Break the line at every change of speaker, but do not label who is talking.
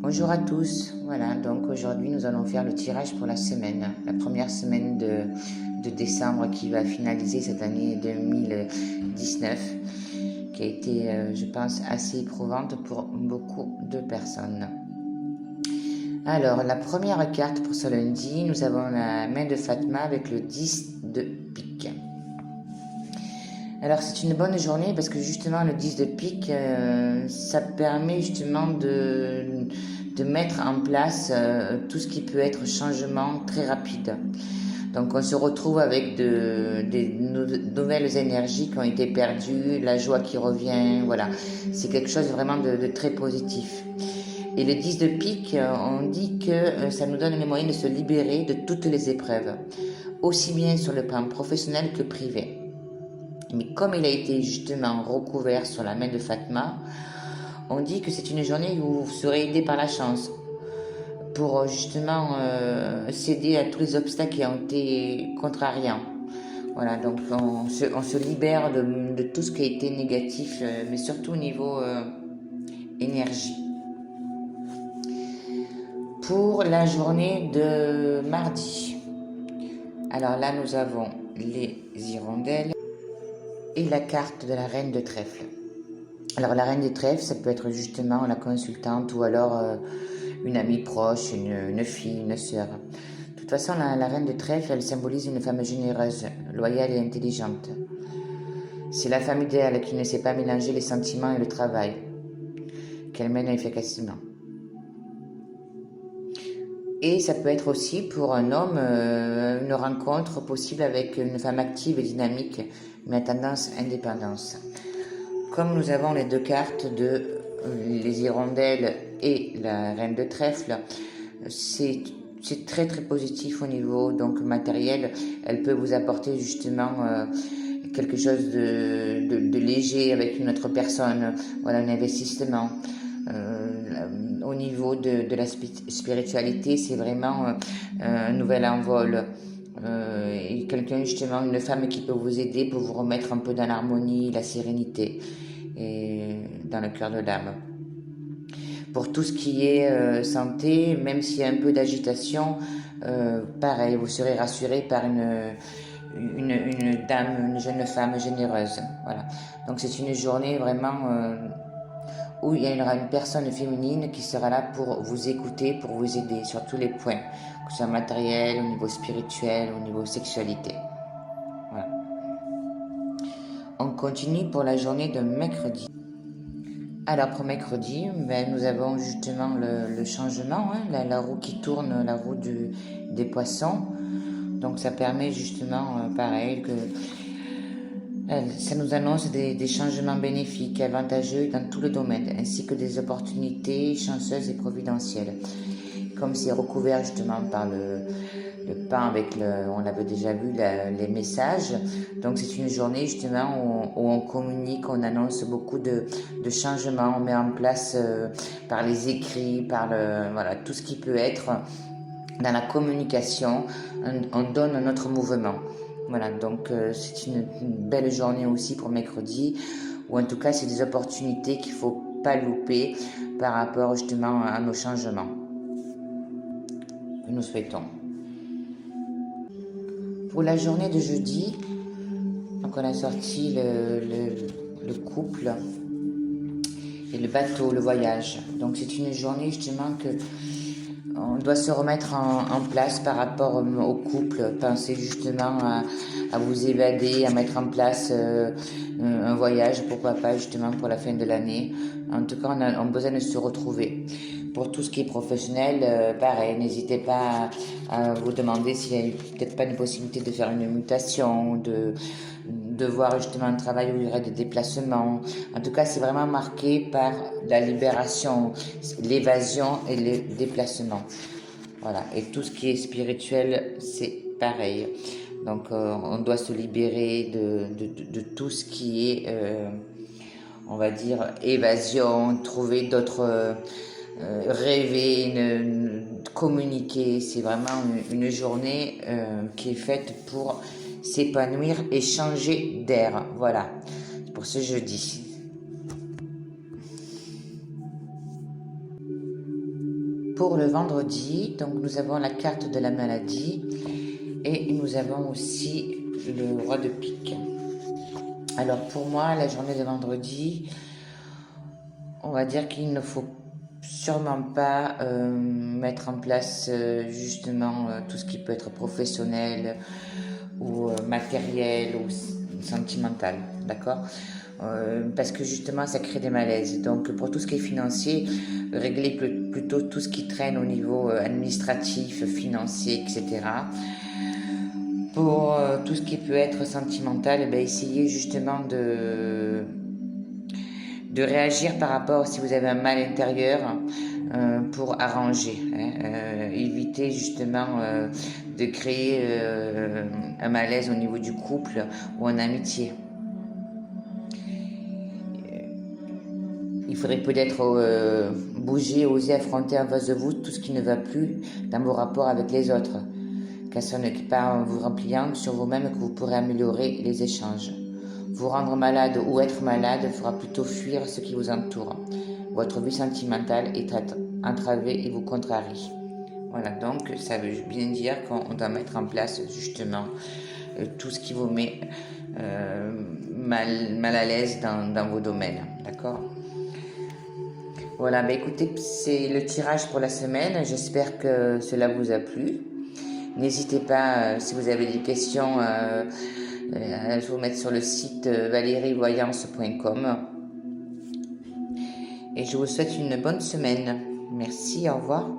Bonjour à tous, voilà, donc aujourd'hui nous allons faire le tirage pour la semaine, la première semaine de décembre qui va finaliser cette année 2019, qui a été, je pense, assez éprouvante pour beaucoup de personnes. Alors, la première carte pour ce lundi, nous avons la main de Fatma avec le 10 de pique. Alors c'est une bonne journée parce que justement le 10 de pique, ça permet justement de mettre en place tout ce qui peut être changement très rapide. Donc on se retrouve avec des nouvelles énergies qui ont été perdues, la joie qui revient, voilà. C'est quelque chose vraiment de très positif. Et le 10 de pique, on dit que ça nous donne les moyens de se libérer de toutes les épreuves, aussi bien sur le plan professionnel que privé. Mais comme il a été justement recouvert sur la main de Fatma, on dit que c'est une journée où vous serez aidé par la chance pour justement céder à tous les obstacles qui ont été contrariants. Voilà, donc on se libère de tout ce qui a été négatif, mais surtout au niveau énergie. Pour la journée de mardi, alors là nous avons les hirondelles et la carte de la reine de trèfle. Alors la reine de trèfle, ça peut être justement la consultante ou alors une amie proche, une fille, une sœur. De toute façon, la reine de trèfle, elle symbolise une femme généreuse, loyale et intelligente. C'est la femme idéale qui ne sait pas mélanger les sentiments et le travail, qu'elle mène efficacement. Et ça peut être aussi pour un homme une rencontre possible avec une femme active et dynamique, mais à tendance indépendance. Comme nous avons les deux cartes de les hirondelles et la reine de trèfle, c'est très très positif au niveau donc matériel. Elle peut vous apporter justement quelque chose de léger avec une autre personne, voilà, un investissement. Au niveau de la spiritualité, c'est vraiment un nouvel envol. Et quelqu'un justement, une femme qui peut vous aider pour vous remettre un peu dans l'harmonie, la sérénité et dans le cœur de l'âme. Pour tout ce qui est santé, même s'il y a un peu d'agitation, pareil, vous serez rassuré par une dame, une jeune femme généreuse. Voilà. Donc c'est une journée vraiment où il y aura une personne féminine qui sera là pour vous écouter, pour vous aider sur tous les points, que ce soit matériel, au niveau spirituel, au niveau sexualité. Voilà. On continue pour la journée de mercredi. Alors pour mercredi, nous avons justement le changement, hein, la roue qui tourne, la roue des poissons. Donc ça permet justement, pareil, que ça nous annonce des changements bénéfiques, avantageux dans tout le domaine, ainsi que des opportunités chanceuses et providentielles. Comme c'est recouvert justement par le pain avec on l'avait déjà vu, les messages. Donc c'est une journée justement où on communique, on annonce beaucoup de changements, on met en place par les écrits, par voilà, tout ce qui peut être dans la communication, on donne un autre mouvement. Voilà, donc c'est une belle journée aussi pour mercredi, ou en tout cas c'est des opportunités qu'il ne faut pas louper par rapport justement à nos changements que nous souhaitons. Pour la journée de jeudi, donc on a sorti le couple et le bateau, le voyage. Donc c'est une journée justement que on doit se remettre en place par rapport au couple, penser justement à vous évader, à mettre en place un voyage, pourquoi pas justement pour la fin de l'année. En tout cas, on a besoin de se retrouver. Pour tout ce qui est professionnel, pareil, n'hésitez pas à vous demander s'il n'y a peut-être pas une possibilité de faire une mutation, de voir justement un travail où il y aurait des déplacements. En tout cas, c'est vraiment marqué par la libération, l'évasion et le déplacement. Voilà. Et tout ce qui est spirituel, c'est pareil. Donc, on doit se libérer de tout ce qui est, on va dire, évasion, trouver d'autres... rêver, communiquer. C'est vraiment une journée qui est faite pour s'épanouir et changer d'air. Voilà, pour ce jeudi. Pour le vendredi, donc nous avons la carte de la maladie et nous avons aussi le roi de pique. Alors pour moi, la journée de vendredi, on va dire qu'il ne faut sûrement pas mettre en place justement tout ce qui peut être professionnel ou matériel ou sentimental, d'accord. Parce que justement ça crée des malaises. Donc pour tout ce qui est financier, régler plutôt tout ce qui traîne au niveau administratif, financier, etc. Pour tout ce qui peut être sentimental, eh bien, essayez justement de réagir par rapport si vous avez un mal intérieur pour arranger. Éviter justement de créer un malaise au niveau du couple ou en amitié. Il faudrait peut-être bouger, oser affronter en face de vous tout ce qui ne va plus dans vos rapports avec les autres. Car ce n'est pas en vous rempliant sur vous-même que vous pourrez améliorer les échanges. Vous rendre malade ou être malade fera plutôt fuir ce qui vous entoure. Votre vie sentimentale est entravée et vous contrarie. Voilà, donc ça veut bien dire qu'on doit mettre en place justement tout ce qui vous met mal à l'aise dans vos domaines. D'accord ? Voilà, bah écoutez, c'est le tirage pour la semaine. J'espère que cela vous a plu. N'hésitez pas, si vous avez des questions, à vous mettre sur le site valerievoyance.com. Et je vous souhaite une bonne semaine. Merci, au revoir.